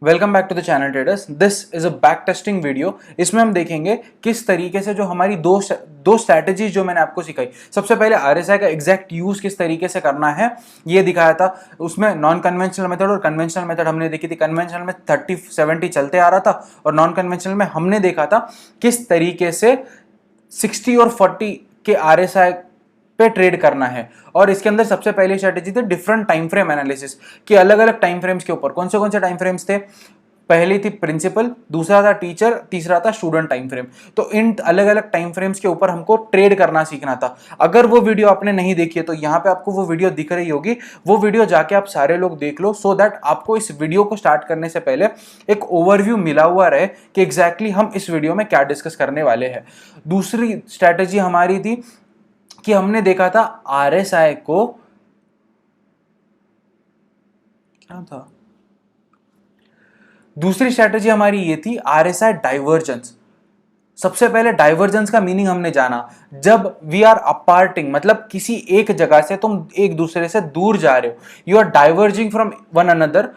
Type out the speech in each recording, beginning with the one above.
Welcome back to the channel traders. This is a backtesting video. इसमें हम देखेंगे किस तरीके से जो हमारी दो स्ट्रैटेजीज जो मैंने आपको सिखाई। सबसे पहले आरएसआई का एग्जैक्ट यूज किस तरीके से करना है ये दिखाया था। उसमें नॉन कन्वेंशनल मेथड और कन्वेंशनल मेथड हमने देखी थी। कन्वेंशनल में 30-70 चलते आ रहा था और नॉन कन्वेंशनल में हमने देखा था किस तरीके से 60 और 40 के आरएसआई पे ट्रेड करना है। और इसके अंदर सबसे पहली स्ट्रेटेजी थी डिफरेंट टाइम फ्रेम एनालिसिस कि अलग अलग टाइम फ्रेम्स के ऊपर कौन से टाइम फ्रेम्स थे। पहली थी प्रिंसिपल, दूसरा था टीचर, तीसरा था स्टूडेंट टाइम फ्रेम। तो इन अलग अलग टाइम फ्रेम्स के ऊपर हमको ट्रेड करना सीखना था। अगर वो वीडियो आपने नहीं देखी है तो यहाँ पे आपको वो वीडियो दिख रही होगी, वो वीडियो जाके आप सारे लोग देख लो, सो दैट आपको इस वीडियो को स्टार्ट करने से पहले एक ओवरव्यू मिला हुआ रहे कि एग्जैक्टली हम इस वीडियो में क्या डिस्कस करने वाले हैं। दूसरी स्ट्रैटेजी हमारी थी कि हमने देखा था आरएसआई को, क्या था दूसरी स्ट्रैटेजी हमारी ये थी आरएसआई डाइवर्जेंस। सबसे पहले डाइवर्जेंस का मीनिंग हमने जाना, जब वी आर अपार्टिंग मतलब किसी एक जगह से तुम एक दूसरे से दूर जा रहे हो, you are diverging from one another,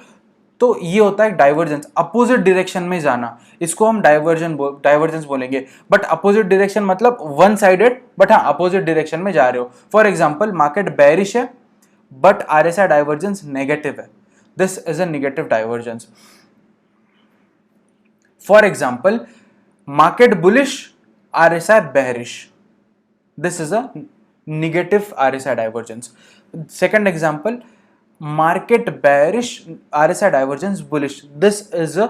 तो ये होता है डाइवर्जेंस, अपोजिट डायरेक्शन में जाना। इसको हम डाइवर्जेंस बोलेंगे। बट अपोजिट डायरेक्शन मतलब वन साइडेड, बट हाँ अपोजिट डायरेक्शन में जा रहे हो। फॉर एग्जांपल मार्केट बेरिश है बट आरएसआई डाइवर्जेंस नेगेटिव है, this is a negative divergence. For example market bullish, RSI bearish, this is a negative RSI divergence. Second example, market bearish, RSI divergence bullish, this is a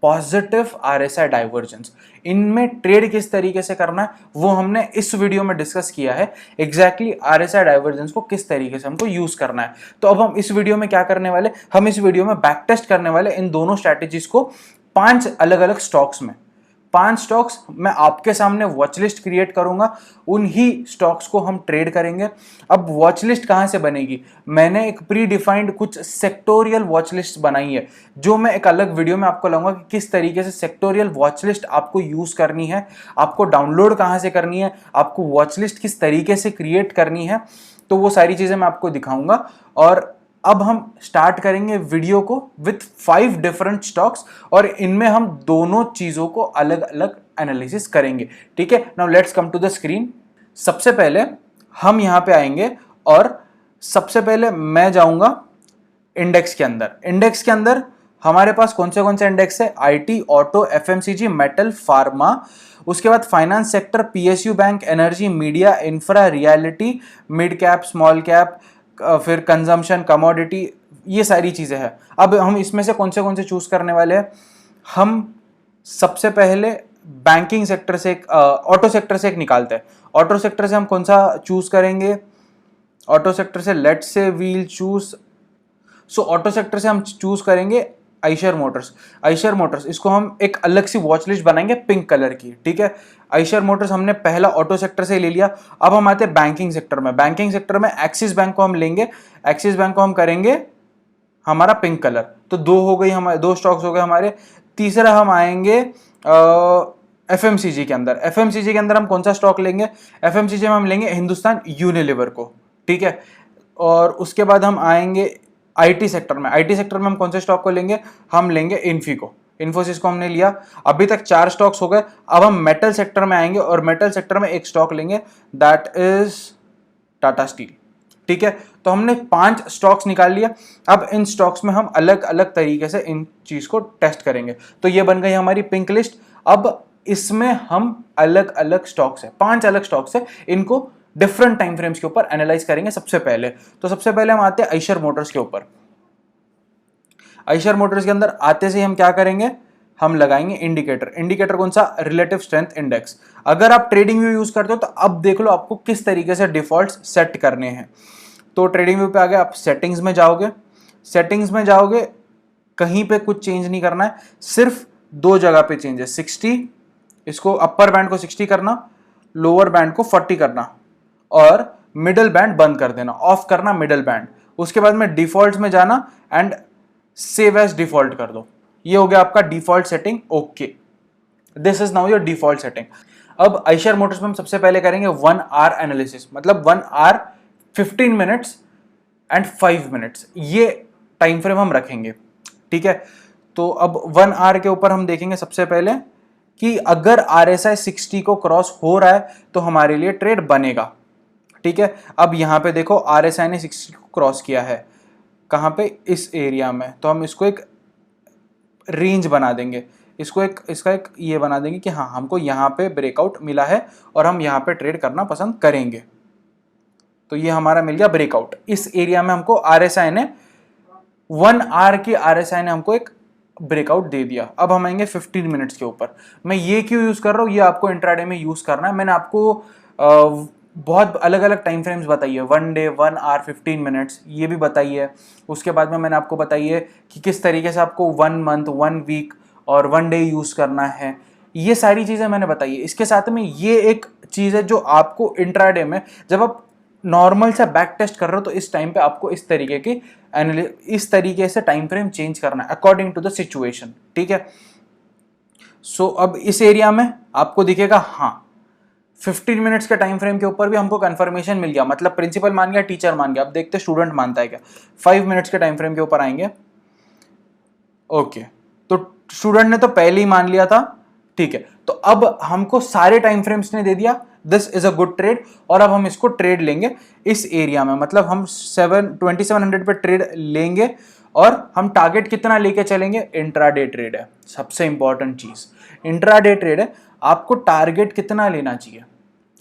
positive RSI divergence. इनमें trade किस तरीके से करना है वो हमने इस video में डिस्कस किया है, एग्जैक्टली आरएसआई डाइवर्जेंस को किस तरीके से हमको यूज करना है। तो अब हम इस वीडियो में क्या करने वाले, हम इस वीडियो में बैक टेस्ट करने वाले इन दोनों स्ट्रैटेजीज को 5 अलग अलग स्टॉक्स में। 5 स्टॉक्स मैं आपके सामने वॉच लिस्ट क्रिएट करूंगा, उन्हीं स्टॉक्स को हम ट्रेड करेंगे। अब वॉच लिस्ट कहां से बनेगी, मैंने एक प्री डिफाइंड कुछ सेक्टोरियल वॉच लिस्ट बनाई है, जो मैं एक अलग वीडियो में आपको लाऊंगा कि किस तरीके से सेक्टोरियल वॉच लिस्ट आपको यूज करनी है, आपको डाउनलोड कहां से करनी है, आपको वॉच लिस्ट किस तरीके से क्रिएट करनी है। तो वो सारी चीजें मैं आपको दिखाऊंगा। और अब हम स्टार्ट करेंगे वीडियो को विथ 5 डिफरेंट स्टॉक्स और इनमें हम दोनों चीजों को अलग अलग एनालिसिस करेंगे। ठीक है, now let's come to the screen. सबसे पहले हम यहां पे आएंगे और सबसे पहले मैं जाऊंगा इंडेक्स के अंदर। इंडेक्स के अंदर हमारे पास कौन से इंडेक्स है, IT, auto, FMCG, metal, pharma, उसके बाद finance sector, PSU bank, energy, media, infra, reality, mid cap, small cap, फिर कंजम्पशन, कमोडिटी, ये सारी चीजें हैं। अब हम इसमें से कौन से चूज करने वाले हैं। हम सबसे पहले बैंकिंग सेक्टर से एक ऑटो सेक्टर से एक निकालते हैं। ऑटो सेक्टर से हम कौन सा चूज करेंगे, ऑटो सेक्टर से let's say we'll choose, so auto sector से हम चूज करेंगे आइशर मोटर्स। आइशर मोटर्स, इसको हम एक अलग सी वॉच लिस्ट बनाएंगे पिंक कलर की। ठीक है, आइशर मोटर्स हमने पहला ऑटो सेक्टर से ले लिया। अब हम आते हैं बैंकिंग सेक्टर में। बैंकिंग सेक्टर में एक्सिस बैंक को हम लेंगे, एक्सिस बैंक को हम करेंगे हमारा पिंक कलर। तो 2 हो गई, हमारे 2 स्टॉक्स हो गए हमारे। तीसरा हम आएंगे एफएमसीजी के अंदर। एफएमसीजी के अंदर हम कौन सा स्टॉक लेंगे, एफएमसीजी में हम लेंगे हिंदुस्तान यूनिलीवर को। ठीक है, और उसके बाद हम आएंगे आईटी सेक्टर में। आईटी सेक्टर में हम कौन से स्टॉक को लेंगे, हम लेंगे इन्फी को, इन्फोसिस को हमने लिया। अभी तक 4 स्टॉक्स हो गए। अब हम मेटल सेक्टर में आएंगे और मेटल सेक्टर में एक स्टॉक लेंगे, दैट इज टाटा स्टील। ठीक है, तो हमने 5 स्टॉक्स निकाल लिया। अब इन स्टॉक्स में हम अलग अलग तरीके से इन चीज को टेस्ट करेंगे। तो ये बन गई हमारी पिंक लिस्ट। अब इसमें हम अलग अलग स्टॉक्स है, 5 अलग स्टॉक्स है, इनको डिफरेंट टाइम फ्रेम्स के ऊपर एनालाइज करेंगे। सबसे पहले हम आते हैं आइशर मोटर्स के ऊपर। आइशर मोटर्स के अंदर आते से हम क्या करेंगे, हम लगाएंगे इंडिकेटर। इंडिकेटर कौन सा, रिलेटिव स्ट्रेंथ इंडेक्स। अगर आप ट्रेडिंग व्यू यूज करते हो तो अब देख लो आपको किस तरीके से डिफॉल्ट सेट करने हैं। तो ट्रेडिंग व्यू पे आ गए, आप सेटिंग्स में जाओगे। सेटिंग्स में जाओगे, कहीं पे कुछ चेंज नहीं करना है, सिर्फ 2 जगह पे चेंज है। 60, इसको अपर बैंड को 60 करना, लोअर बैंड को 40 करना और मिडल बैंड बंद कर देना, ऑफ करना मिडल बैंड। उसके बाद में डिफॉल्ट में जाना एंड सेव एज डिफॉल्ट कर दो। ये हो गया आपका default setting. Okay, this is now your default setting. अब आइशर मोटर्स में हम सबसे पहले करेंगे 1 आवर एनालिसिस, मतलब 1 आवर 15 मिनट्स एंड 5 मिनट्स, ये टाइम फ्रेम हम रखेंगे। ठीक है, तो अब 1 आवर के ऊपर हम देखेंगे सबसे पहले कि अगर RSI 60 को क्रॉस हो रहा है तो हमारे लिए ट्रेड बनेगा। ठीक है, अब यहां पे देखो RSI ने 60 को क्रॉस किया है, कहां पे, इस एरिया में, तो हम इसको एक रेंज बना देंगे, इसका एक ये बना देंगे कि हाँ हमको यहाँ पे ब्रेकआउट मिला है और हम यहाँ पे ट्रेड करना पसंद करेंगे। तो ये हमारा मिल गया ब्रेकआउट। इस एरिया में हमको RSI ने 1 आवर की RSI ने हमको एक ब्रेकआउट दे दिया। अब हम आएंगे 15 मिनट्स के ऊपर। मैं ये क्यों यूज कर रहा हूँ, ये आपको इंट्राडे में यूज करना है। मैंने आपको बहुत अलग अलग टाइम फ्रेम्स बताई है, 1 डे, 1 आवर, 15 मिनट्स, ये भी बताई है। उसके बाद में मैंने आपको बताई है कि किस तरीके से आपको 1 मंथ, 1 वीक और 1 डे यूज करना है। ये सारी चीजें मैंने बताई है। इसके साथ में ये एक चीज है जो आपको इंट्राडे में जब आप नॉर्मल से बैक टेस्ट कर रहे हो तो इस टाइम पे आपको इस तरीके से टाइम फ्रेम चेंज करना है अकॉर्डिंग टू द सिचुएशन। ठीक है, सो अब इस एरिया में आपको दिखेगा हाँ 15 मिनट्स के टाइम फ्रेम के ऊपर भी हमको कंफर्मेशन मिल गया, मतलब प्रिंसिपल मान गया, टीचर मान गया। अब देखते स्टूडेंट मानता है क्या। 5 मिनट्स के टाइम फ्रेम के ऊपर आएंगे। ओके, तो स्टूडेंट ने तो पहले ही मान लिया था। ठीक है, तो अब हमको सारे टाइम फ्रेम्स ने दे दिया, this is a good trade, और अब हम इसको ट्रेड लेंगे इस एरिया में, मतलब हम 2700 पे ट्रेड लेंगे। और हम टारगेट कितना लेके चलेंगे, इंट्राडे ट्रेड है सबसे इंपॉर्टेंट चीज। इंट्राडे ट्रेड है, आपको टारगेट कितना लेना चाहिए,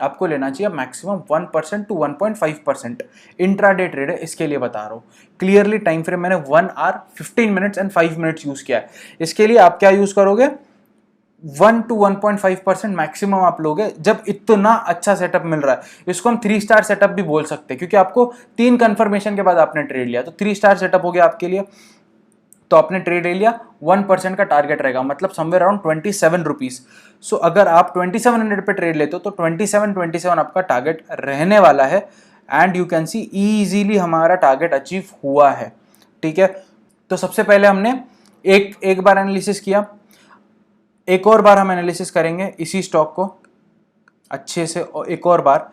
आपको लेना चाहिए मैक्सिमम 1% टू 1.5%। इंट्राडे ट्रेड है, इसके लिए बता रहा हूँ क्लियरली। टाइम फ्रेम मैंने 1 hour, 15 minutes and 5 minutes use किया है। इसके लिए आप क्या यूज करोगे, 1 to 1.5% मैक्सिमम आप लोगे जब इतना अच्छा सेटअप मिल रहा है। इसको हम 3 स्टार सेटअप भी बोल सकते हैं, क्योंकि आपको 3 कंफर्मेशन के बाद आपने ट्रेड लिया, तो 3 स्टार सेटअप हो गया आपके लिए। तो आपने ट्रेड ले लिया, 1% का टारगेट रहेगा, मतलब समवेयर अराउंड 27 रुपीज। सो अगर आप 2700 पे ट्रेड लेते हो तो 27 आपका टारगेट रहने वाला है। And you can see easily हमारा टारगेट अचीव हुआ है। ठीक है, तो सबसे पहले हमने एक बार एनालिसिस किया, एक और बार हम एनालिसिस करेंगे इसी स्टॉक को अच्छे से, और एक और बार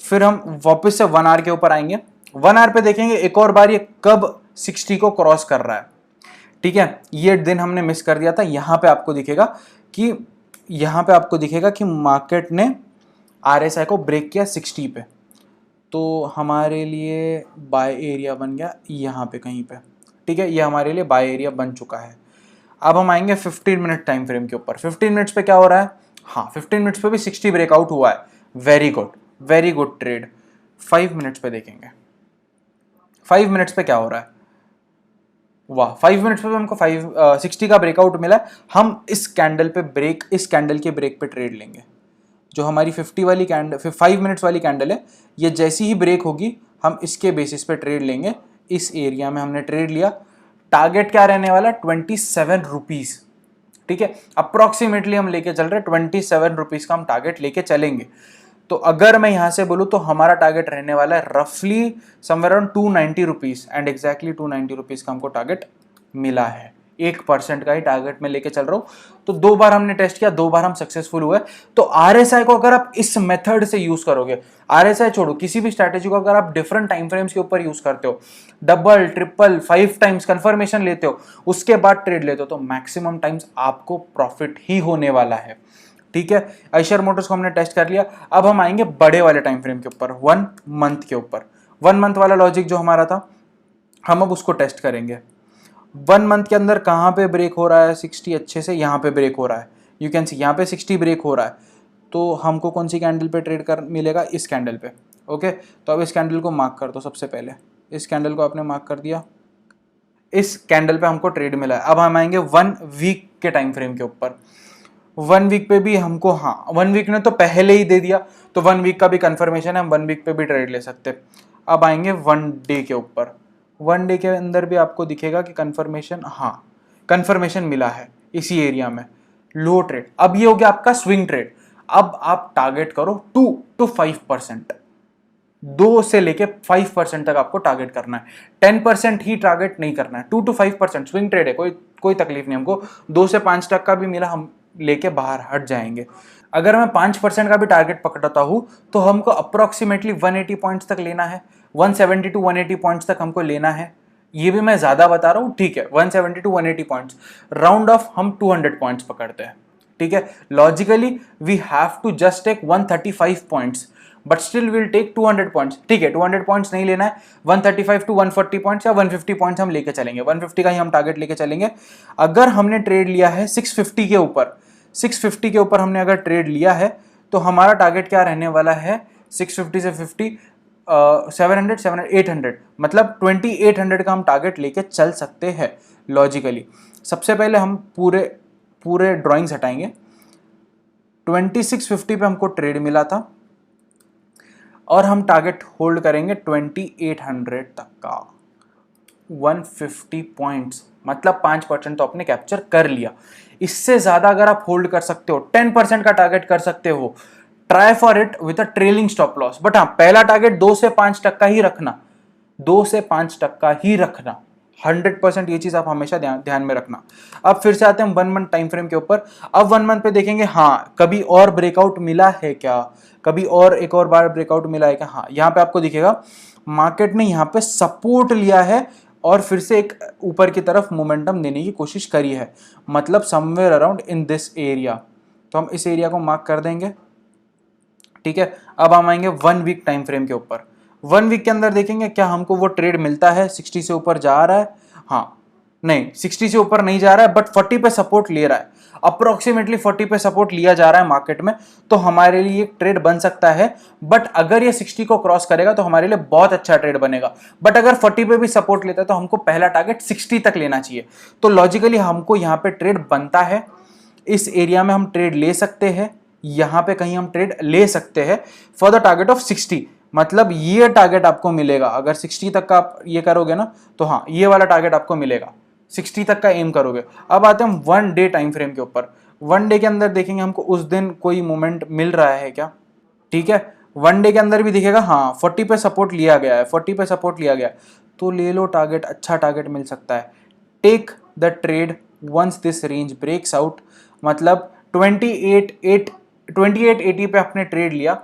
फिर हम वापस से 1 आवर के ऊपर आएंगे। 1 आवर पे देखेंगे एक और बार ये कब 60 को क्रॉस कर रहा है। ठीक है, ये दिन हमने मिस कर दिया था। यहां पे आपको दिखेगा कि मार्केट ने RSI को ब्रेक किया 60 पे, तो हमारे लिए बाय एरिया बन गया यहाँ पे कहीं पे। ठीक है, ये हमारे लिए बाय एरिया बन चुका है। अब हम आएंगे 15 मिनट टाइम फ्रेम के ऊपर। 15 मिनट्स पे क्या हो रहा है, हाँ 15 मिनट्स पे भी 60 ब्रेकआउट हुआ है, वेरी गुड ट्रेड। 5 मिनट्स पे देखेंगे, 5 मिनट्स पे क्या हो रहा है, वाह 5 मिनट्स पे भी हमको 60 का ब्रेकआउट मिला है। हम इस कैंडल के ब्रेक पे ट्रेड लेंगे। जो हमारी 50 वाली कैंडल, 5 मिनट्स वाली कैंडल है, ये जैसी ही ब्रेक होगी हम इसके बेसिस पे ट्रेड लेंगे। इस एरिया में हमने ट्रेड लिया, टारगेट क्या रहने वाला, 27 रुपीज। ठीक है, अप्रोक्सीमेटली हम लेके चल रहे हैं 27 रुपीज का हम टारगेट लेके चलेंगे। तो अगर मैं यहां से बोलूं तो हमारा टारगेट रहने वाला है रफली somewhere around 290 rupees, and exactly 290 rupees का हमको टारगेट मिला है। 1% का ही टारगेट में लेके चल रहा हूं। तो 2 बार हमने टेस्ट किया, 2 बार हम सक्सेसफुल हुए। तो RSI को अगर आप इस मेथड से यूज करोगे, RSI छोड़ो, किसी भी स्ट्रैटेजी को अगर आप डिफरेंट टाइम फ्रेम्स के ऊपर यूज करते हो, डबल, ट्रिपल, 5 टाइम्स कंफर्मेशन लेते हो, उसके बाद ट्रेड लेते हो, तो मैक्सिमम टाइम्स आपको प्रॉफिट ही होने वाला है। ठीक है, आइशर मोटर्स को हमने टेस्ट कर लिया। अब हम आएंगे बड़े वाले टाइम फ्रेम के ऊपर, 1 मंथ के ऊपर। 1 मंथ वाला लॉजिक जो हमारा था, हम अब उसको टेस्ट करेंगे। 1 मंथ के अंदर कहाँ पे ब्रेक हो रहा है 60, अच्छे से यहाँ पे ब्रेक हो रहा है। यू कैन सी यहाँ पे 60 ब्रेक हो रहा है, तो हमको कौन सी कैंडल पे ट्रेड कर मिलेगा, इस कैंडल पे। ओके, तो अब इस कैंडल को मार्क कर दो। सबसे पहले इस कैंडल को आपने मार्क कर दिया, इस कैंडल पे हमको ट्रेड मिला है। अब हम आएंगे 1 वीक के टाइम फ्रेम के ऊपर। 1 वीक पे भी हमको, हाँ 1 वीक ने तो पहले ही दे दिया, तो 1 वीक का भी कंफर्मेशन है, हम 1 वीक पे भी ट्रेड ले सकते। अब आएंगे 1 डे के ऊपर। 1 डे के अंदर भी आपको दिखेगा कि कंफर्मेशन, हाँ कंफर्मेशन मिला है इसी एरिया में, लो ट्रेड। अब ये हो गया आपका स्विंग ट्रेड। अब आप टारगेट करो 2 to 5%, 2 से लेके 5% तक आपको टारगेट करना है। 10% ही टारगेट नहीं करना है, 2 to 5%। स्विंग ट्रेड है, कोई तकलीफ नहीं हमको। 2 से 5 तक का भी मिला, हम लेके बाहर हट जाएंगे। अगर मैं 5% का भी टारगेट पकड़ता हूं तो हमको अप्रोक्सीमेटली 180 पॉइंट्स तक लेना है, 170 to 180 पॉइंट्स तक हमको लेना है। ये भी मैं ज्यादा बता रहा हूं, ठीक है, 170 टू 180 पॉइंट्स, राउंड ऑफ हम 200 पॉइंट्स पकड़ते हैं, ठीक है। Logically we have to just take 135 points, but still will take 200 points, ठीक है। 200 पॉइंट्स नहीं लेना है, 135 टू 140 पॉइंट्स या 150 पॉइंट्स हम लेके चलेंगे, 150 का ही हम टारगेट लेके चलेंगे। अगर हमने ट्रेड लिया है 650 के ऊपर, 650 के ऊपर हमने अगर ट्रेड लिया है, तो हमारा टारगेट क्या रहने वाला है, 650 से 50, 700, 700, 800, मतलब 2800 का हम टारगेट लेके चल सकते हैं लॉजिकली। सबसे पहले हम पूरे पूरे ड्राइंग्स हटाएंगे। 2650 पे हमको ट्रेड मिला था और हम टारगेट होल्ड करेंगे 2800 तक का, 150 पॉइंट्स, मतलब 5% तो आपने कैप्चर कर लिया। इससे ज्यादा अगर आप होल्ड कर सकते हो, 10% का टारगेट कर सकते हो, try for it with a trailing stop loss. But हाँ, पहला टारगेट 2 से 5% ही रखना, 2 से 5% ही रखना, 100% ये चीज आप हमेशा ध्यान में रखना। अब फिर से आते हैं 1 मंथ टाइम फ्रेम के ऊपर। अब 1 मंथ पे देखेंगे, हाँ कभी और ब्रेकआउट मिला है क्या, कभी और एक और बार ब्रेकआउट मिला है क्या। हाँ, यहाँ पे आपको दिखेगा मार्केट ने यहाँ पे सपोर्ट लिया है और फिर से एक ऊपर की तरफ मोमेंटम देने की कोशिश करी है, मतलब somewhere around in this area. तो हम इस एरिया को मार्क कर देंगे, ठीक है। अब हम आएंगे 1 वीक टाइम फ्रेम के ऊपर। 1 वीक के अंदर देखेंगे क्या हमको वो ट्रेड मिलता है, 60 से ऊपर जा रहा है, हाँ नहीं 60 से ऊपर नहीं जा रहा है, बट 40 पे सपोर्ट ले रहा है, अप्रोक्सीमेटली 40 पे सपोर्ट लिया जा रहा है मार्केट में, तो हमारे लिए एक ट्रेड बन सकता है। बट अगर ये 60 को क्रॉस करेगा तो हमारे लिए बहुत अच्छा ट्रेड बनेगा। बट अगर 40 पे भी सपोर्ट लेता है तो हमको पहला टारगेट 60 तक लेना चाहिए। तो लॉजिकली हमको यहाँ पे ट्रेड बनता है, इस एरिया में हम ट्रेड ले सकते हैं, यहां पे कहीं हम ट्रेड ले सकते हैं फॉर द टारगेट ऑफ 60। मतलब ये टारगेट आपको मिलेगा अगर 60 तक का आप ये करोगे ना, तो हाँ ये वाला टारगेट आपको मिलेगा, 60 तक का एम करोगे। अब आते हैं 1 डे टाइम फ्रेम के ऊपर। 1 डे के अंदर देखेंगे हमको उस दिन कोई मूवमेंट मिल रहा है क्या, ठीक है। 1 डे के अंदर भी दिखेगा, हाँ 40 पे सपोर्ट लिया गया है, 40 पे सपोर्ट लिया गया, तो ले लो टारगेट, अच्छा टारगेट मिल सकता है। Take the trade once this range breaks out, मतलब 2880 पे आपने ट्रेड लिया,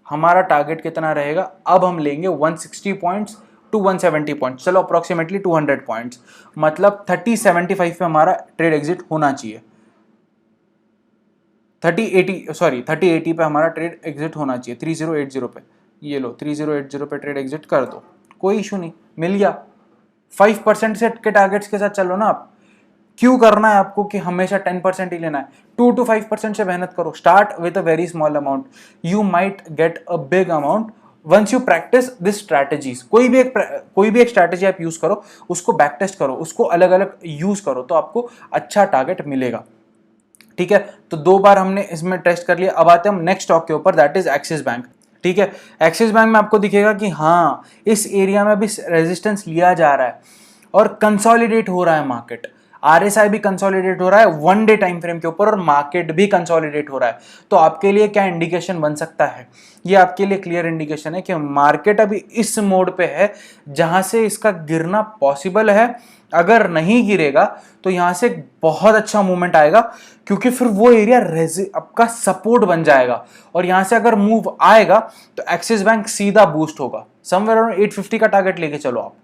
हमारा टारगेट कितना रहेगा, अब हम लेंगे 160 पॉइंट्स टू 170 पॉइंट्स, चलो अप्रोक्सीमेटली 200 पॉइंट्स, मतलब 3075 पे हमारा ट्रेड एग्जिट होना चाहिए। 3080 पे हमारा ट्रेड एग्जिट होना चाहिए, 3080 पे, ये लो 3080 पे ट्रेड एग्जिट कर दो, कोई इशू नहीं, मिल गया। 5% से के टारगेट्स के साथ चलो ना आप, क्यों करना है आपको कि हमेशा 10% ही लेना है, 2 to 5% से मेहनत करो, start with a very small amount, you might get a big amount once you practice this strategies. कोई भी एक स्ट्रैटेजी आप यूज करो, उसको बैक टेस्ट करो, उसको अलग अलग यूज करो, तो आपको अच्छा टारगेट मिलेगा, ठीक है। तो 2 बार हमने इसमें टेस्ट कर लिया। अब आते हैं हम नेक्स्ट स्टॉक के ऊपर, दैट इज एक्सिस बैंक, ठीक है। एक्सिस बैंक में आपको दिखेगा कि हाँ इस एरिया में भी रेजिस्टेंस लिया जा रहा है और कंसोलिडेट हो रहा है मार्केट, आरएसआई भी कंसोलिडेट हो रहा है 1 डे टाइम फ्रेम के ऊपर और मार्केट भी कंसोलिडेट हो रहा है। तो आपके लिए क्या इंडिकेशन बन सकता है, ये आपके लिए क्लियर इंडिकेशन है कि मार्केट अभी इस मोड पे है जहां से इसका गिरना पॉसिबल है। अगर नहीं गिरेगा तो यहां से बहुत अच्छा मूवमेंट आएगा, क्योंकि फिर वो एरिया आपका सपोर्ट बन जाएगा और यहां से अगर मूव आएगा तो एक्सिस बैंक सीधा बूस्ट होगा, समवेयर अराउंड 850 का टारगेट लेके चलो आप,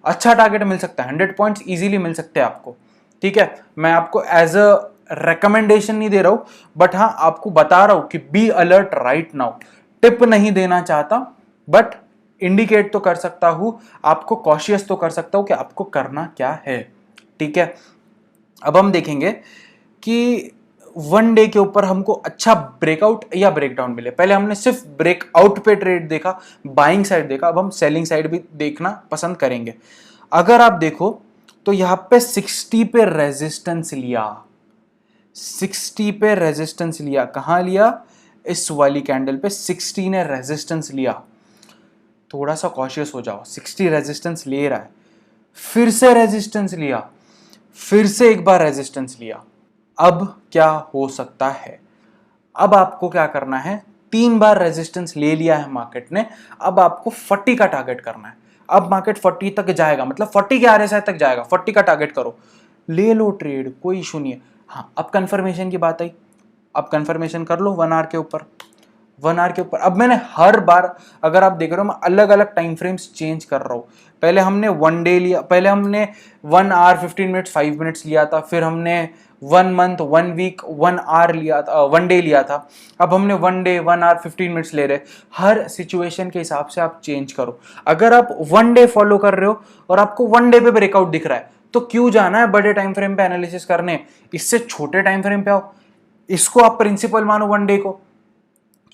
अच्छा टारगेट मिल सकता है, 100 पॉइंट्स इजीली मिल सकते हैं आपको, ठीक है। मैं आपको एज अ रिकमेंडेशन नहीं दे रहा हूं, बट हाँ आपको बता रहा हूं कि be alert right now, tip नहीं देना चाहता, बट इंडिकेट तो कर सकता हूं, आपको कॉशियस तो कर सकता हूं कि आपको करना क्या है, ठीक है। अब हम देखेंगे कि 1 डे के ऊपर हमको अच्छा ब्रेकआउट या ब्रेकडाउन मिले। पहले हमने सिर्फ ब्रेकआउट पे ट्रेड देखा, बाइंग साइड देखा, अब हम सेलिंग साइड भी देखना पसंद करेंगे। अगर आप देखो तो यहां पे 60 पे रेजिस्टेंस लिया, 60 पे रेजिस्टेंस लिया, कहां लिया, इस वाली कैंडल पे 60 ने रेजिस्टेंस लिया, थोड़ा सा कॉशियस हो जाओ, 60 रेजिस्टेंस ले रहा है, फिर से रेजिस्टेंस लिया, फिर से एक बार रेजिस्टेंस लिया, अब क्या हो सकता है, अब आपको क्या करना है, 3 बार रेजिस्टेंस ले लिया है मार्केट ने, अब आपको 40 का टारगेट करना है। अब मार्केट 40 तक जाएगा, मतलब 40 के आरएसआई तक जाएगा, 40 का टारगेट करो, ले लो ट्रेड, कोई इशू नहीं है। हाँ अब कंफर्मेशन की बात आई, अब कंफर्मेशन कर लो 1 आवर के ऊपर, 1 आवर के ऊपर। अब मैंने हर बार, अगर आप देख रहे हो, मैं अलग अलग टाइम फ्रेम्स चेंज कर रहा हूँ। पहले हमने 1 डे लिया, पहले हमने 1 आवर 15 मिनट्स 5 मिनट्स लिया था, फिर हमने 1 मंथ 1 वीक 1 आवर लिया था, 1 डे लिया था। अब हमने 1 डे 1 आवर 15 मिनट्स ले रहे। हर सिचुएशन के हिसाब से आप चेंज करो। अगर आप 1 डे फॉलो कर रहे हो और आपको 1 डे पे ब्रेकआउट दिख रहा है, तो क्यों जाना है बड़े टाइम फ्रेम पे एनालिसिस करने? इससे छोटे टाइम फ्रेम पे आओ। इसको आप प्रिंसिपल मानो 1 डे को,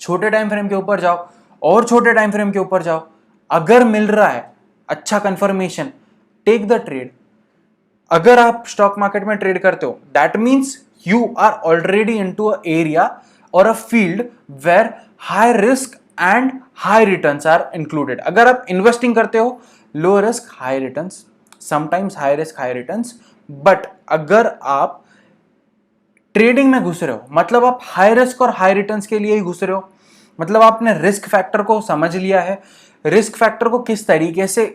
छोटे टाइम फ्रेम के ऊपर जाओ और छोटे टाइम फ्रेम के ऊपर जाओ। अगर मिल रहा है अच्छा कंफर्मेशन, टेक द ट्रेड। अगर आप स्टॉक मार्केट में ट्रेड करते हो, that means you are already into a area और a field where high risk and high returns are included. अगर आप इन्वेस्टिंग करते हो, low risk high returns, sometimes high risk high returns. But अगर आप ट्रेडिंग में घुस रहे हो, मतलब आप हाई रिस्क और हाई रिटर्न्स के लिए ही घुस रहे हो, मतलब आपने रिस्क फैक्टर को समझ लिया है, रिस्क फैक्टर को किस तरीके से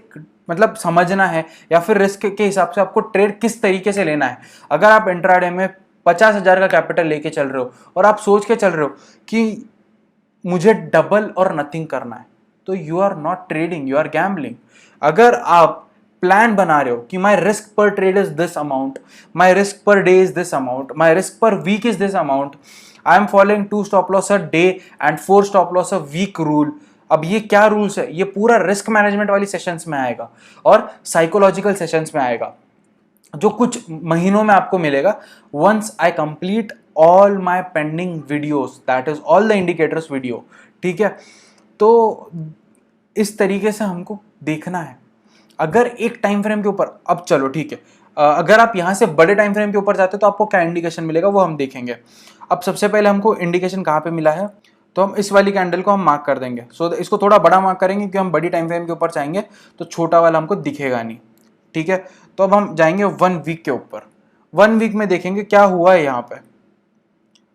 मतलब समझना है, या फिर रिस्क के हिसाब से आपको ट्रेड किस तरीके से लेना है। अगर आप इंट्राडे में 50,000 का कैपिटल लेके चल रहे हो और आप सोच के चल रहे हो कि मुझे डबल और नथिंग करना है, तो you are not trading, you are gambling. अगर आप प्लान बना रहे हो कि my risk per trade is this amount, my risk per day is this amount, my risk per week is this amount, I am following 2 stop loss a day and 4 stop loss a week rule. अब ये क्या rules है? ये पूरा risk management वाली sessions में आएगा और साइकोलॉजिकल सेशंस में आएगा, जो कुछ महीनों में आपको मिलेगा। Once I complete all my pending videos, that is all the indicators video, ठीक है? तो इस तरीके से हमको देखना है। अगर एक टाइम फ्रेम के ऊपर, अब चलो ठीक है, अगर आप यहां से बड़े टाइम फ्रेम के ऊपर जाते हो तो आपको क्या इंडिकेशन मिलेगा वो हम देखेंगे। अब सबसे पहले हमको इंडिकेशन कहाँ पे मिला है, तो हम इस वाली कैंडल को हम मार्क कर देंगे। सो इसको थोड़ा बड़ा मार्क करेंगे क्योंकि हम बड़ी टाइम फ्रेम के ऊपर जाएंगे तो छोटा वाला हमको दिखेगा नहीं, ठीक है? तो अब हम जाएंगे 1 वीक के ऊपर। 1 वीक में देखेंगे क्या हुआ है यहाँ पे।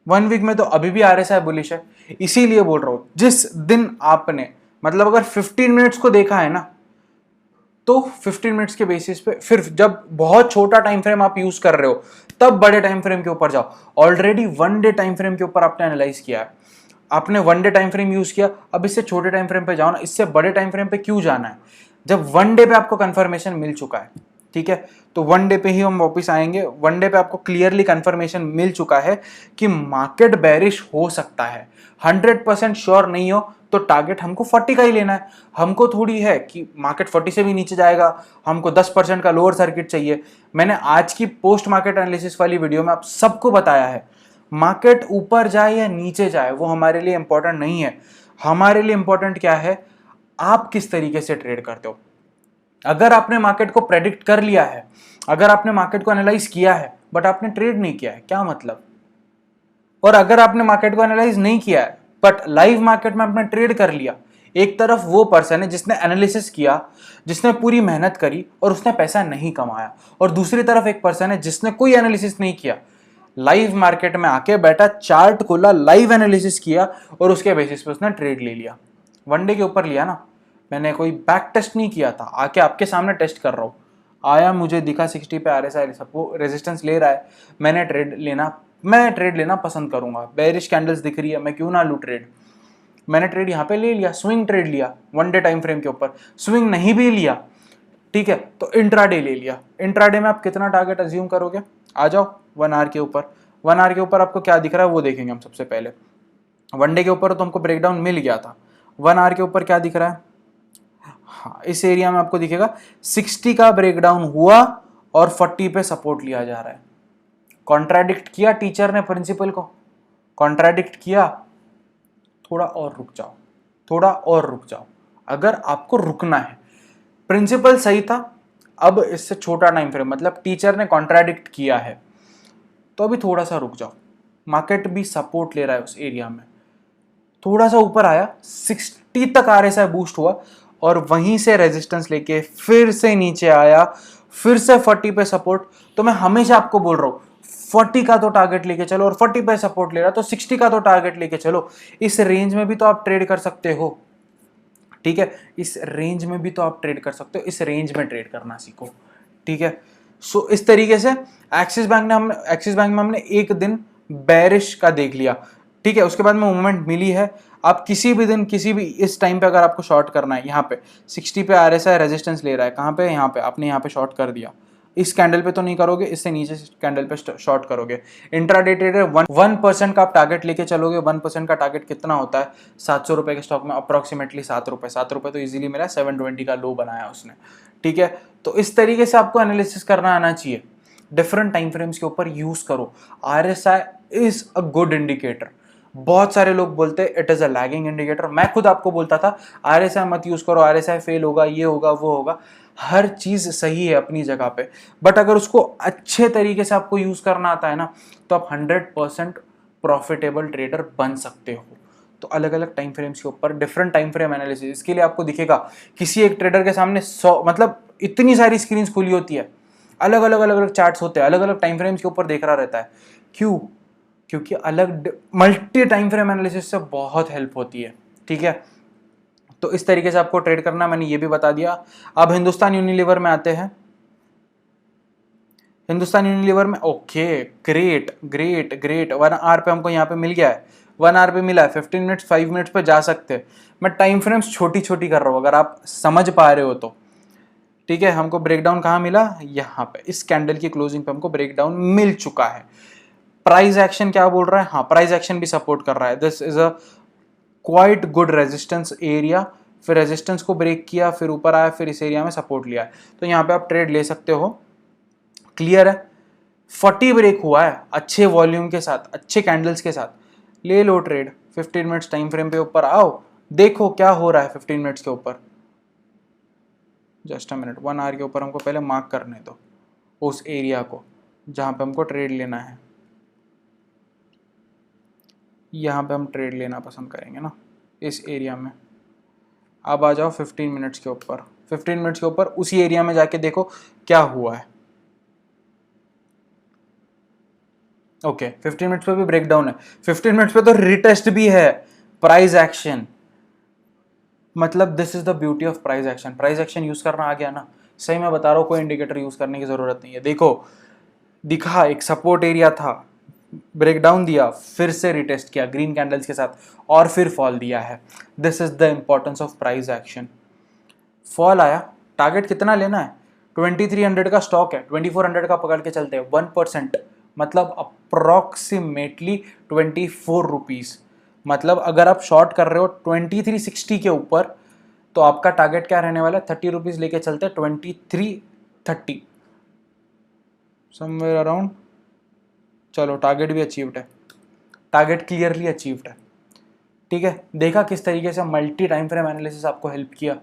1 वीक में तो अभी भी RSI बुलिश है, इसीलिए बोल रहा हूं जिस दिन आपने, मतलब अगर 15 मिनट्स को देखा है ना, तो 15 मिनट्स के बेसिस पे, फिर जब बहुत छोटा टाइम फ्रेम आप यूज कर रहे हो तब बड़े टाइम फ्रेम के ऊपर जाओ। ऑलरेडी 1 डे टाइम फ्रेम के ऊपर आपने एनालाइज किया है, आपने 1 डे टाइम फ्रेम यूज किया, अब इससे छोटे टाइम फ्रेम पे जाओ ना। इससे बड़े टाइम फ्रेम पे क्यों जाना है जब 1 डे पे आपको कंफर्मेशन मिल चुका है, ठीक है? तो 1 डे पे ही हम वापस आएंगे। 1 डे पे आपको क्लियरली कंफर्मेशन मिल चुका है कि मार्केट बेरिश हो सकता है। 100% श्योर नहीं हो तो टारगेट हमको 40 का ही लेना है। हमको थोड़ी है कि मार्केट 40 से भी नीचे जाएगा, हमको 10% का लोअर सर्किट चाहिए। मैंने आज की पोस्ट मार्केट एनालिसिस वाली वीडियो में आप सबको बताया है, मार्केट ऊपर जाए या नीचे जाए वो हमारे लिए इंपॉर्टेंट नहीं है। हमारे लिए इंपॉर्टेंट क्या है, आप किस तरीके से ट्रेड करते हो। अगर आपने मार्केट को प्रेडिक्ट कर लिया है, अगर आपने मार्केट को एनालाइज किया है बट आपने ट्रेड नहीं किया है, क्या मतलब? और अगर आपने मार्केट को एनालाइज नहीं किया है बट लाइव मार्केट में आपने ट्रेड कर लिया, एक तरफ वो पर्सन है जिसने एनालिसिस किया, जिसने पूरी मेहनत करी और उसने पैसा नहीं कमाया, और दूसरी तरफ एक पर्सन है जिसने कोई एनालिसिस नहीं किया, लाइव मार्केट में आके बैठा, चार्ट खोला, लाइव एनालिसिस किया और उसके बेसिस पे उसने ट्रेड ले लिया। 1 डे के ऊपर लिया ना, मैंने कोई बैक टेस्ट नहीं किया था, आके आपके सामने टेस्ट कर रहा हूँ। आया, मुझे दिखा 60 पे RSI सबको रेजिस्टेंस ले रहा है, मैं ट्रेड लेना पसंद करूंगा। बेरिश कैंडल्स दिख रही है, मैं क्यों ना लूं ट्रेड। मैंने ट्रेड यहाँ पे ले लिया, स्विंग ट्रेड लिया 1 डे टाइम फ्रेम के ऊपर। स्विंग नहीं भी लिया, ठीक है, तो इंट्राडे ले लिया। इंट्राडे में आप कितना टारगेट अज्यूम करोगे? आ जाओ 1 आवर के ऊपर। 1 आवर के ऊपर आपको क्या दिख रहा है वो देखेंगे हम सबसे पहले। 1 डे के ऊपर तो हमको ब्रेकडाउन मिल गया था, 1 आवर के ऊपर क्या दिख रहा है? हाँ, इस एरिया में आपको दिखेगा 60 का ब्रेकडाउन हुआ और 40 पे सपोर्ट लिया जा रहा है। कॉन्ट्राडिक्ट किया टीचर ने प्रिंसिपल को, कॉन्ट्राडिक्ट किया। थोड़ा और रुक जाओ, थोड़ा और रुक जाओ। अगर आपको रुकना है, प्रिंसिपल सही था, अब इससे छोटा टाइम फ्रेम, मतलब टीचर ने कॉन्ट्राडिक्ट किया है, तो अभी थोड़ा सा रुक जाओ। मार्केट भी सपोर्ट ले रहा है उस एरिया में, थोड़ा सा ऊपर आया, 60 तक RSI बूस्ट हुआ और वहीं से रेजिस्टेंस लेके फिर से नीचे आया, फिर से 40 पे सपोर्ट। तो मैं हमेशा आपको बोल रहा हूं 40 का तो टारगेट लेके चलो, और 40 पे सपोर्ट ले रहा तो 60 का तो टारगेट लेके चलो। इस रेंज में भी तो आप ट्रेड कर सकते हो, ठीक है? इस रेंज में भी तो आप ट्रेड कर सकते हो, इस रेंज में ट्रेड करना सीखो, ठीक है? सो इस तरीके से एक्सिस बैंक में हमने एक दिन बेरिश का देख लिया, ठीक है, उसके बाद में मूवमेंट मिली है, आप किसी भी दिन किसी भी इस टाइम पे अगर आपको शॉर्ट करना है, यहाँ पे 60 पे RSI रेजिस्टेंस ले रहा है, कहाँ पे, यहाँ पे, आपने यहाँ पे शॉर्ट कर दिया, इस कैंडल पे तो नहीं करोगे, इससे नीचे कैंडल पे शॉर्ट करोगे। इंट्राडे ट्रेडर 1% का आप टारगेट लेके चलोगे। 1% का टारगेट कितना होता है, 700 रुपए के स्टॉक में अप्रोक्सीमेटली 7 रुपए, 7 रुपए तो इजीली मिला, 720 का लो बनाया उसने, ठीक है। तो इस तरीके से आपको एनालिसिस करना आना चाहिए, डिफरेंट टाइम फ्रेम्स के ऊपर यूज करो। RSI is a good indicator. बहुत सारे लोग बोलते हैं it is a lagging indicator, मैं खुद आपको बोलता था RSI मत यूज करो, RSI फेल होगा, ये होगा, वो होगा। हर चीज सही है अपनी जगह पे, बट अगर उसको अच्छे तरीके से आपको यूज करना आता है ना, तो आप 100% प्रॉफिटेबल ट्रेडर बन सकते हो। तो अलग अलग टाइम फ्रेम्स के ऊपर डिफरेंट टाइम फ्रेम एनालिसिस, इसके लिए आपको दिखेगा किसी एक ट्रेडर के सामने 100, मतलब इतनी सारी स्क्रीन खुली होती है, अलग अलग अलग अलग चार्ट्स होते हैं, अलग अलग टाइम फ्रेम्स के ऊपर देख रहा रहता है। क्यों? क्योंकि अलग मल्टी टाइम फ्रेम एनालिसिस से बहुत हेल्प होती है, ठीक है। तो इस तरीके से आपको ट्रेड करना, मैंने ये भी बता दिया। अब हिंदुस्तान यूनिलीवर में आते हैं। हिंदुस्तान यूनिलीवर में okay, great great great, 1 hour पे हमको यहाँ पे मिल गया है, 1 आवर पे मिला है, 15 मिनट्स 5 मिनट्स पे जा सकते हैं। मैं टाइम फ्रेम्स छोटी छोटी कर रहा हूँ, अगर आप समझ पा रहे हो तो, ठीक है। हमको ब्रेकडाउन कहाँ मिला, यहाँ पे इस कैंडल की क्लोजिंग पे हमको ब्रेकडाउन मिल चुका है। प्राइस एक्शन क्या बोल रहा है, हाँ प्राइस एक्शन भी सपोर्ट कर रहा है, this is a quite good resistance area. फिर रेजिस्टेंस को ब्रेक किया, फिर ऊपर आया, फिर इस एरिया में सपोर्ट लिया है, तो यहाँ पे आप ट्रेड ले सकते हो। क्लियर है? 40 ब्रेक हुआ है अच्छे वॉल्यूम के साथ, अच्छे कैंडल्स के साथ, ले लो ट्रेड। 15 मिनट्स टाइम फ्रेम पे ऊपर आओ, देखो क्या हो रहा है 15 मिनट्स के ऊपर। जस्ट अ मिनट, 1 आवर के ऊपर हमको पहले मार्क करने दो उस एरिया को जहाँ पे हमको ट्रेड लेना है। यहाँ पे हम ट्रेड लेना पसंद करेंगे ना, इस एरिया में। अब आ जाओ 15 मिनट्स के ऊपर, 15 मिनट्स के ऊपर उसी एरिया में जाके देखो क्या हुआ है। ओके 15 मिनट्स पे भी ब्रेकडाउन है, 15 मिनट्स पे तो रिटेस्ट भी है, प्राइस एक्शन। मतलब this is the beauty of price action. Price action use करना आ गया ना, सही मैं बता रहा हूँ, कोई इंडिकेटर यूज करने की जरूरत नहीं है। देखो दिखा, एक सपोर्ट एरिया था, ब्रेकडाउन दिया, फिर से रिटेस्ट किया ग्रीन कैंडल्स के साथ, और फिर फॉल दिया है। This is the importance of price action. Fall आया, टारगेट कितना लेना है, 2300 का स्टॉक है, 2400 का पकड़ के चलते हैं, 1%, मतलब अप्रोक्सीमेटली 24 रुपीज। मतलब अगर आप शॉर्ट कर रहे हो 2360 के ऊपर, तो आपका टारगेट क्या रहने वाला है, 30 रुपीज लेके चलते हैं, 2330 समवेयर अराउंड। चलो टारगेट भी अचीव्ड है, टारगेट क्लियरली अचीव्ड है, ठीक है। देखा किस तरीके से मल्टी टाइम फ्रेम एनालिसिस आपको हेल्प किया।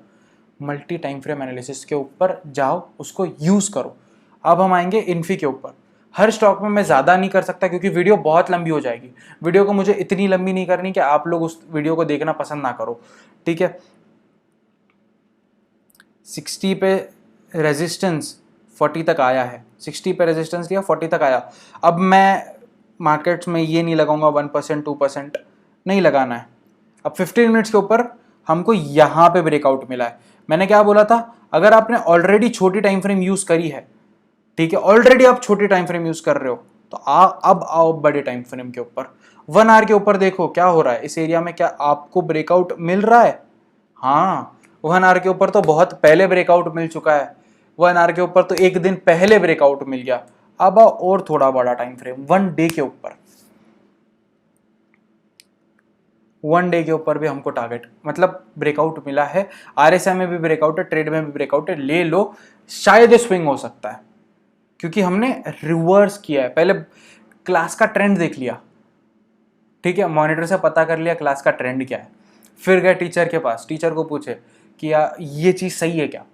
मल्टी टाइम फ्रेम एनालिसिस के ऊपर जाओ, उसको यूज करो। अब हम आएंगे इन्फी के ऊपर। हर स्टॉक में मैं ज़्यादा नहीं कर सकता क्योंकि वीडियो बहुत लंबी हो जाएगी, वीडियो को मुझे इतनी लंबी नहीं करनी कि आप लोग उस वीडियो को देखना पसंद ना करो, ठीक है। 60 पे रेजिस्टेंस 40 तक आया है, 60 पे रेजिस्टेंस लिया, 40 तक आया। अब मैं मार्केट्स में ये नहीं लगाऊंगा 1% 2%, नहीं लगाना है। अब 15 मिनट्स के ऊपर हमको यहाँ पे ब्रेकआउट मिला है। मैंने क्या बोला था, अगर आपने ऑलरेडी छोटी टाइम फ्रेम यूज करी है, ठीक है, ऑलरेडी आप छोटी टाइम फ्रेम यूज कर रहे हो, तो अब आओ बड़े टाइम फ्रेम के ऊपर। 1 आवर के ऊपर देखो क्या हो रहा है इस एरिया में, क्या आपको ब्रेकआउट मिल रहा है? हाँ 1 आवर के ऊपर तो बहुत पहले ब्रेकआउट मिल चुका है, 1 आवर के ऊपर तो एक दिन पहले ब्रेकआउट मिल गया। अब आओ और थोड़ा बड़ा टाइम फ्रेम, 1 डे के ऊपर, 1 डे के ऊपर भी हमको टारगेट मतलब ब्रेकआउट मिला है। RSI में भी ब्रेकआउट है, ट्रेड में भी ब्रेकआउट है, ले लो, शायद स्विंग हो सकता है क्योंकि हमने रिवर्स किया है। पहले क्लास का ट्रेंड देख लिया, ठीक है, मॉनिटर से पता कर लिया क्लास का ट्रेंड क्या है, फिर गए टीचर के पास, टीचर को पूछे कि ये चीज़ सही है क्या,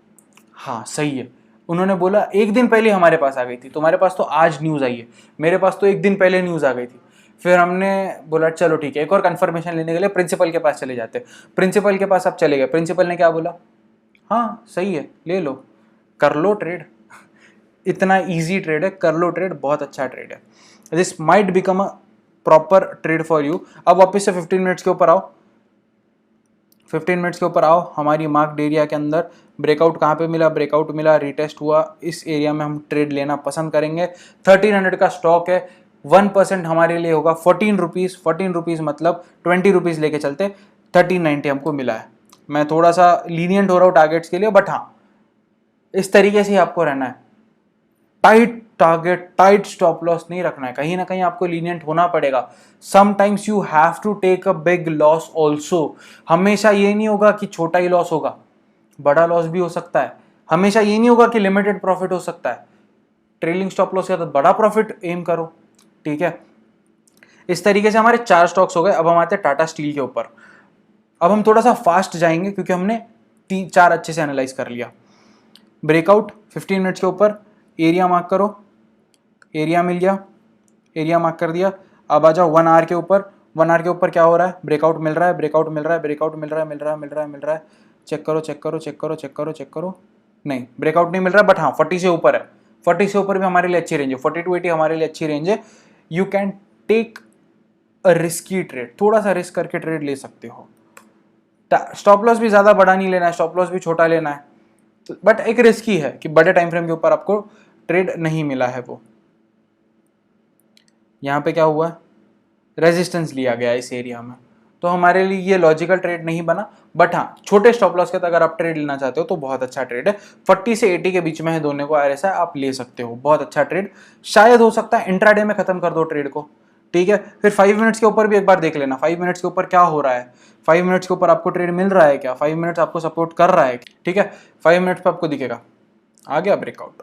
हाँ सही है। उन्होंने बोला एक दिन पहले हमारे पास आ गई थी, तुम्हारे पास तो आज न्यूज़ आई है, मेरे पास तो एक दिन पहले न्यूज़ आ गई थी। फिर हमने बोला चलो ठीक है, एक और कंफर्मेशन लेने के लिए प्रिंसिपल के पास चले जाते। प्रिंसिपल के पास आप चले गए, प्रिंसिपल ने क्या बोला, हाँ सही है, ले लो, कर लो ट्रेड। इतना इजी ट्रेड है, कर लो ट्रेड, बहुत अच्छा ट्रेड है। This might become a proper trade for you. अब वापस से 15 मिनट्स के ऊपर आओ, 15 मिनट्स के ऊपर आओ, हमारी मार्क्ड एरिया के अंदर ब्रेकआउट कहाँ पे मिला, ब्रेकआउट मिला, रिटेस्ट हुआ, इस एरिया में हम ट्रेड लेना पसंद करेंगे। 1300 का स्टॉक है, 1% हमारे लिए होगा 14 रुपीज़। 14 रुपीज़ मतलब 20 रुपीज़ लेके चलते 1390 हमको मिला है। मैं थोड़ा सा लीनियंट हो रहा हूँ टारगेट्स के लिए, बट हाँ इस तरीके से ही आपको रहना है। Tight target, tight stop loss नहीं रखना है, कहीं ना कहीं आपको लीनियंट होना पड़ेगा। Sometimes you have to take a big loss also. हमेशा ये नहीं होगा कि छोटा ही लॉस होगा, बड़ा लॉस भी हो सकता है। हमेशा ये नहीं होगा कि लिमिटेड प्रॉफिट हो सकता है। ट्रेलिंग स्टॉप लॉस के साथ बड़ा प्रॉफिट एम करो, ठीक है। इस तरीके से हमारे 4 स्टॉक्स हो गए। अब हम आते हैं टाटा स्टील के ऊपर। अब हम थोड़ा सा फास्ट जाएंगे क्योंकि हमने 3-4 अच्छे से एनालाइज कर लिया। ब्रेकआउट 15 मिनट्स के ऊपर, एरिया मार्क करो, एरिया मिल गया, एरिया मार्क कर दिया। अब आ जाओ 1 आवर के ऊपर। 1 आवर के ऊपर क्या हो रहा है, ब्रेकआउट मिल रहा है, ब्रेकआउट मिल रहा है, ब्रेकआउट मिल रहा है, मिल रहा है, मिल रहा है, मिल रहा है। चेक करो, चेक करो, चेक करो, चेक करो, चेक करो। नहीं, ब्रेकआउट नहीं मिल रहा, बट हाँ 40 से ऊपर है। 40 से ऊपर भी हमारे लिए अच्छी रेंज है, 40 to 80 हमारे लिए अच्छी रेंज है। You can take a risky trade, थोड़ा सा रिस्क करके ट्रेड ले सकते हो। स्टॉप लॉस भी ज़्यादा बड़ा नहीं लेना है, स्टॉप लॉस भी छोटा लेना है, बट एक रिस्की है कि बड़े टाइम फ्रेम के ऊपर आपको ट्रेड नहीं मिला है। वो यहाँ पे क्या हुआ, रेजिस्टेंस लिया गया इस एरिया में, तो हमारे लिए ये लॉजिकल ट्रेड नहीं बना। बट हाँ छोटे स्टॉप लॉस के तक अगर आप ट्रेड लेना चाहते हो तो बहुत अच्छा ट्रेड है। 40 से 80 के बीच में है दोनों को RSI, आप ले सकते हो, बहुत अच्छा ट्रेड। शायद हो सकता है इंट्राडे में खत्म कर दो ट्रेड को, ठीक है। फिर 5 मिनट्स के ऊपर भी एक बार देख लेना, 5 मिनट्स के ऊपर क्या हो रहा है, 5 मिनट्स के ऊपर आपको ट्रेड मिल रहा है क्या, 5 मिनट्स आपको सपोर्ट कर रहा है, ठीक है। 5 मिनट्स पर आपको दिखेगा आ गया ब्रेकआउट,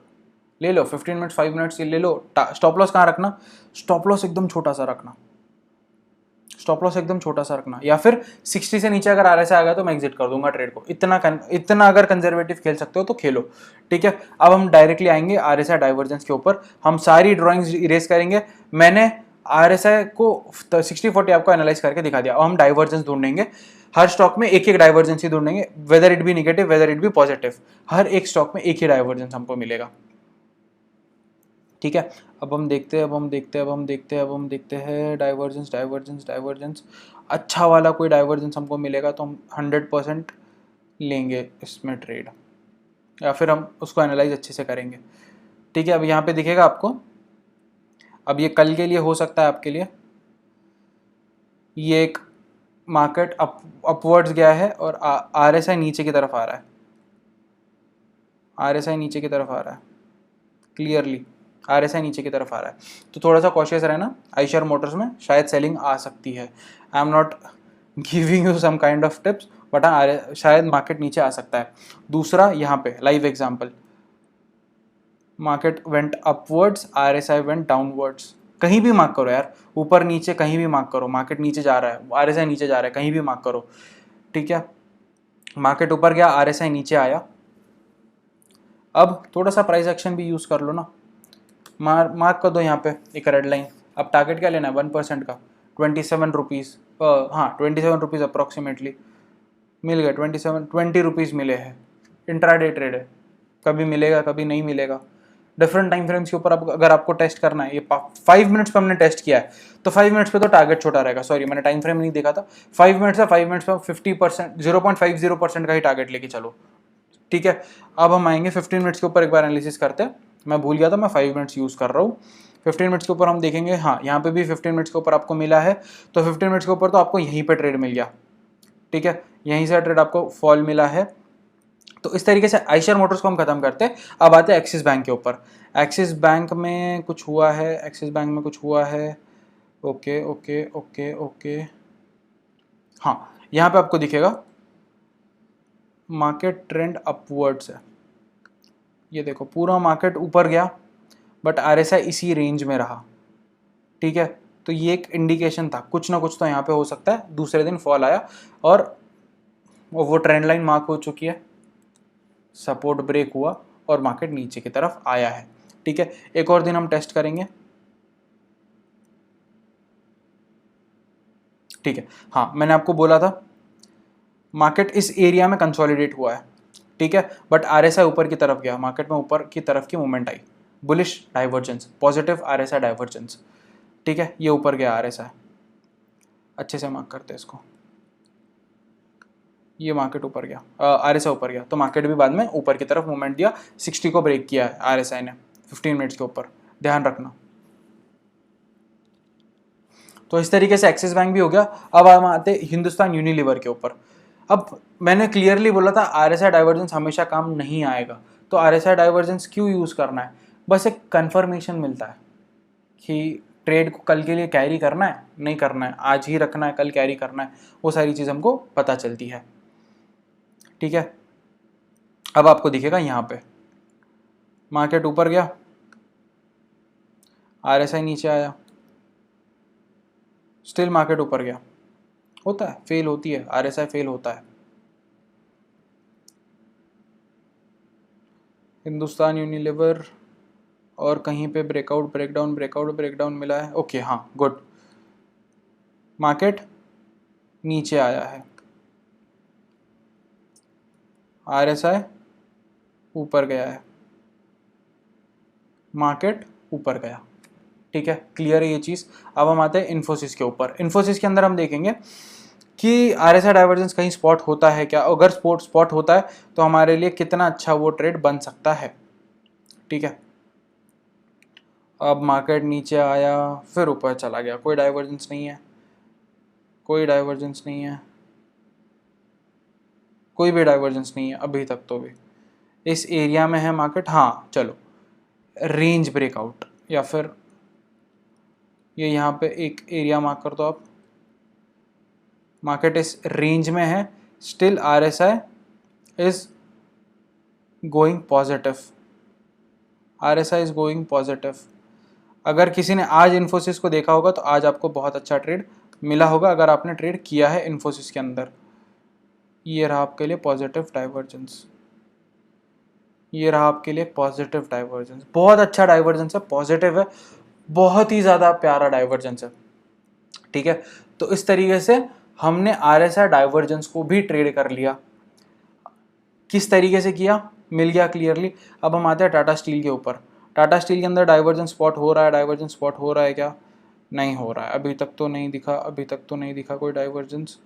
ले लो। 15 मिनट्स, 5 मिनट्स ले लो। स्टॉप लॉस कहाँ रखना, स्टॉप लॉस एकदम छोटा सा रखना, स्टॉप लॉस एकदम छोटा सा रखना। या फिर 60 से नीचे अगर RSI आ गया तो मैं एग्जिट कर दूंगा ट्रेड को। इतना अगर कंजर्वेटिव खेल सकते हो तो खेलो, ठीक है। अब हम डायरेक्टली आएंगे RSI डाइवर्जेंस के ऊपर। हम सारी ड्राइंग्स इरेज करेंगे। मैंने RSI को 60-40 आपको एनालाइज करके दिखा दिया। अब हम डाइवर्जेंस ढूंढेंगे, हर स्टॉक में एक एक डाइवर्जेंस ही ढूंढेंगे, whether it be negative whether it be positive, हर एक स्टॉक में एक ही डाइवर्जेंस हमको मिलेगा, ठीक है। अब हम देखते हैं, अब हम देखते हैं, अब हम देखते हैं, अब हम देखते हैं डाइवर्जेंस, डाइवर्जेंस, डाइवर्जेंस। अच्छा वाला कोई डाइवर्जेंस हमको मिलेगा तो हम 100% लेंगे इसमें ट्रेड, या फिर हम उसको एनालाइज अच्छे से करेंगे, ठीक है। अब यहाँ पे दिखेगा आपको, अब ये कल के लिए हो सकता है आपके लिए, ये एक मार्केट अपवर्ड्स गया है और RSI नीचे की तरफ आ रहा है, RSI नीचे की तरफ आ रहा है, क्लियरली RSI नीचे की तरफ आ रहा है। तो थोड़ा सा कॉशियस रहना, आइशर मोटर्स में शायद सेलिंग आ सकती है। I am not giving you some kind of tips, but हाँ शायद मार्केट नीचे आ सकता है। दूसरा यहाँ पे live example, market went upwards, RSI went downwards. कहीं भी मार्क करो यार, ऊपर नीचे कहीं भी मार्क करो, मार्केट नीचे जा रहा है, RSI नीचे जा रहा है, कहीं भी मार्क करो, ठीक है। मार्केट ऊपर गया, RSI नीचे आया। अब थोड़ा सा प्राइस एक्शन भी यूज़ कर लो ना, मार्क कर दो यहाँ पे एक रेड लाइन। अब टारगेट क्या लेना है, 1% का 27 रुपीज़, हाँ 27 रुपीज़ अप्रॉक्सीमेटली मिल गए। 20 रुपीज़ मिले हैं। इंट्राडे ट्रेड है, कभी मिलेगा कभी नहीं मिलेगा। डिफरेंट टाइम फ्रेम्स के ऊपर अगर आपको टेस्ट करना है, ये 5 मिनट्स पर हमने टेस्ट किया है तो 5 मिनट्स पे तो टारगेट छोटा रहेगा। सॉरी मैंने टाइम फ्रेम नहीं देखा था। 5 मिनट्स है, 5 मिनट्स पर 50%, 0.50% का ही टारगेट लेके चलो, ठीक है। अब हम आएंगे 15 मिनट्स के ऊपर, एक बार एनालिसिस करते हैं। मैं भूल गया था मैं 5 मिनट्स यूज़ कर रहा हूँ। 15 मिनट्स के ऊपर हम देखेंगे, हाँ यहाँ पे भी 15 मिनट्स के ऊपर आपको मिला है, तो 15 मिनट्स के ऊपर तो आपको यहीं पे ट्रेड मिल गया, ठीक है। यहीं से ट्रेड आपको फॉल मिला है। तो इस तरीके से आइशर मोटर्स को हम खत्म करते हैं। अब आते हैं एक्सिस बैंक के ऊपर। एक्सिस बैंक में कुछ हुआ है, एक्सिस बैंक में कुछ हुआ है, ओके ओके ओके ओके। हाँ यहाँ पे आपको दिखेगा मार्केट ट्रेंड अपवर्ड्स है, ये देखो पूरा मार्केट ऊपर गया बट RSI इसी रेंज में रहा, ठीक है। तो ये एक इंडिकेशन था, कुछ ना कुछ तो यहाँ पे हो सकता है। दूसरे दिन फॉल आया और वो ट्रेंड लाइन मार्क हो चुकी है, सपोर्ट ब्रेक हुआ और मार्केट नीचे की तरफ आया है, ठीक है। एक और दिन हम टेस्ट करेंगे, ठीक है। हाँ मैंने आपको बोला था मार्केट इस एरिया में कंसोलिडेट हुआ है, ठीक है, बट RSI ऊपर की तरफ गया, मार्केट में ऊपर की तरफ की मूवमेंट आई, bullish divergence, positive RSI divergence, ठीक है। ये ऊपर गया RSI, अच्छे से मार्क करते हैं इसको, ये मार्केट ऊपर गया, RSI ऊपर गया तो मार्केट भी बाद में ऊपर की तरफ मूवमेंट दिया, 60 को ब्रेक किया है RSI ने 15 मिनट्स के ऊपर, ध्यान रखना। तो इस तरीके से एक्सिस बैंक भी हो गया। अब हम आते हिंदुस्तान यूनिलीवर के ऊपर। अब मैंने क्लियरली बोला था RSI डाइवर्जेंस हमेशा काम नहीं आएगा, तो RSI डाइवर्जेंस क्यों यूज़ करना है? बस एक कंफर्मेशन मिलता है कि ट्रेड को कल के लिए कैरी करना है नहीं करना है, आज ही रखना है कल कैरी करना है, वो सारी चीज़ हमको पता चलती है। ठीक है, अब आपको दिखेगा यहाँ पे मार्केट ऊपर गया, RSI नीचे आया, स्टिल मार्केट ऊपर गया, होता है, फेल होती है, RSI फेल होता है। हिंदुस्तान यूनिलीवर और कहीं पे ब्रेकआउट ब्रेकडाउन मिला है। ओके हाँ, गुड, मार्केट नीचे आया है, RSI ऊपर गया है, मार्केट ऊपर गया। ठीक है, क्लियर है ये चीज़। अब हम आते हैं इन्फोसिस के ऊपर। इन्फोसिस के अंदर हम देखेंगे कि RSI डाइवर्जेंस कहीं स्पॉट होता है क्या, अगर स्पॉट होता है तो हमारे लिए कितना अच्छा वो ट्रेड बन सकता है। ठीक है, अब मार्केट नीचे आया फिर ऊपर चला गया, कोई डाइवर्जेंस नहीं है, कोई डाइवर्जेंस नहीं है, कोई भी डाइवर्जेंस नहीं है अभी तक। तो भी इस एरिया में है मार्केट। हाँ चलो, रेंज ब्रेकआउट, या फिर ये यहाँ पे एक एरिया मार्क कर दो आप, मार्केट इस रेंज में है, still RSI is going positive, RSI is going positive. अगर किसी ने आज इन्फोसिस को देखा होगा तो आज आपको बहुत अच्छा ट्रेड मिला होगा, अगर आपने ट्रेड किया है इन्फोसिस के अंदर। ये रहा आपके लिए पॉजिटिव डाइवर्जेंस, ये रहा आपके लिए पॉजिटिव डाइवर्जेंस, बहुत अच्छा डाइवर्जेंस है, पॉजिटिव है, बहुत ही ज़्यादा प्यारा डाइवर्जेंस है। ठीक है, तो इस तरीके से हमने RSI डाइवर्जेंस को भी ट्रेड कर लिया। किस तरीके से किया, मिल गया क्लियरली। अब हम आते हैं टाटा स्टील के ऊपर। टाटा स्टील के अंदर डाइवर्जेंस स्पॉट हो रहा है, डाइवर्जेंस स्पॉट हो रहा है क्या? नहीं हो रहा है, अभी तक तो नहीं दिखा, अभी तक तो नहीं दिखा कोई डाइवर्जेंस।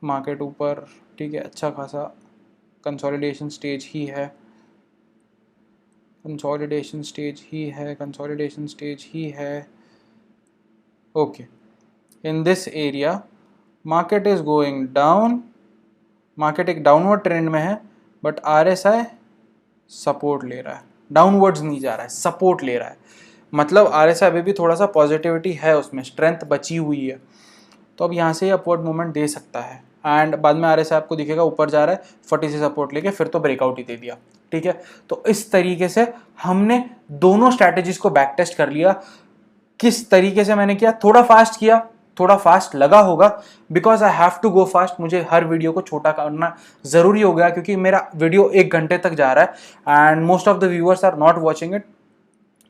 मार्केट ऊपर, ठीक है, अच्छा खासा कंसोलिडेशन स्टेज ही है, कंसोलिडेशन स्टेज ही है, कंसोलिडेशन स्टेज ही है। Okay, in this area market is going down, market एक डाउनवर्ड ट्रेंड में है, बट RSI सपोर्ट ले रहा है, डाउनवर्ड्स नहीं जा रहा है, सपोर्ट ले रहा है। मतलब RSI अभी भी थोड़ा सा पॉजिटिविटी है उसमें, स्ट्रेंथ बची हुई है, तो अब यहाँ से अपवर्ड मूवमेंट दे सकता है। एंड बाद में RSI आपको दिखेगा ऊपर जा रहा है, 40 से सपोर्ट लेके फिर तो ब्रेकआउट ही दे दिया। ठीक है, तो इस तरीके से हमने दोनों स्ट्रैटेजीज को बैक टेस्ट कर लिया। किस तरीके से मैंने किया, थोड़ा फास्ट किया, थोड़ा फास्ट लगा होगा, because I have to go fast, मुझे हर वीडियो को छोटा करना जरूरी हो गया, क्योंकि मेरा वीडियो 1 घंटे तक जा रहा है and most of the viewers are not watching it.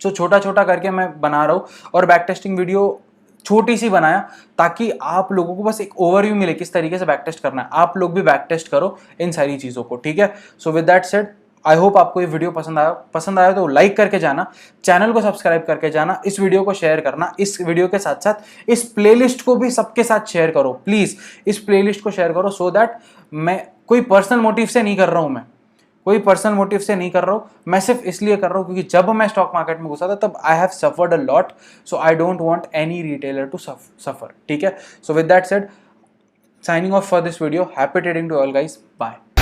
So छोटा छोटा करके मैं बना रहा हूँ, और बैक टेस्टिंग वीडियो छोटी सी बनाया ताकि आप लोगों को बस एक ओवरव्यू मिले किस तरीके से बैक टेस्ट करना है। आप लोग भी बैक टेस्ट करो इन सारी चीज़ों को। ठीक है, so with that said, I hope आपको ये वीडियो पसंद आया तो लाइक करके जाना, चैनल को सब्सक्राइब करके जाना, इस वीडियो को शेयर करना, इस वीडियो के साथ साथ इस प्लेलिस्ट को भी सबके साथ शेयर करो प्लीज़, इस प्लेलिस्ट को शेयर करो, सो दैट मैं कोई पर्सनल मोटिव से नहीं कर रहा हूँ, मैं कोई पर्सनल मोटिव से नहीं कर रहा हूँ, मैं सिर्फ इसलिए कर रहा हूँ क्योंकि जब मैं स्टॉक मार्केट में घुसा था तब I have suffered a lot, so I don't want any retailer to suffer. ठीक है, so with that said, signing off for this video. Happy trading to all guys. Bye.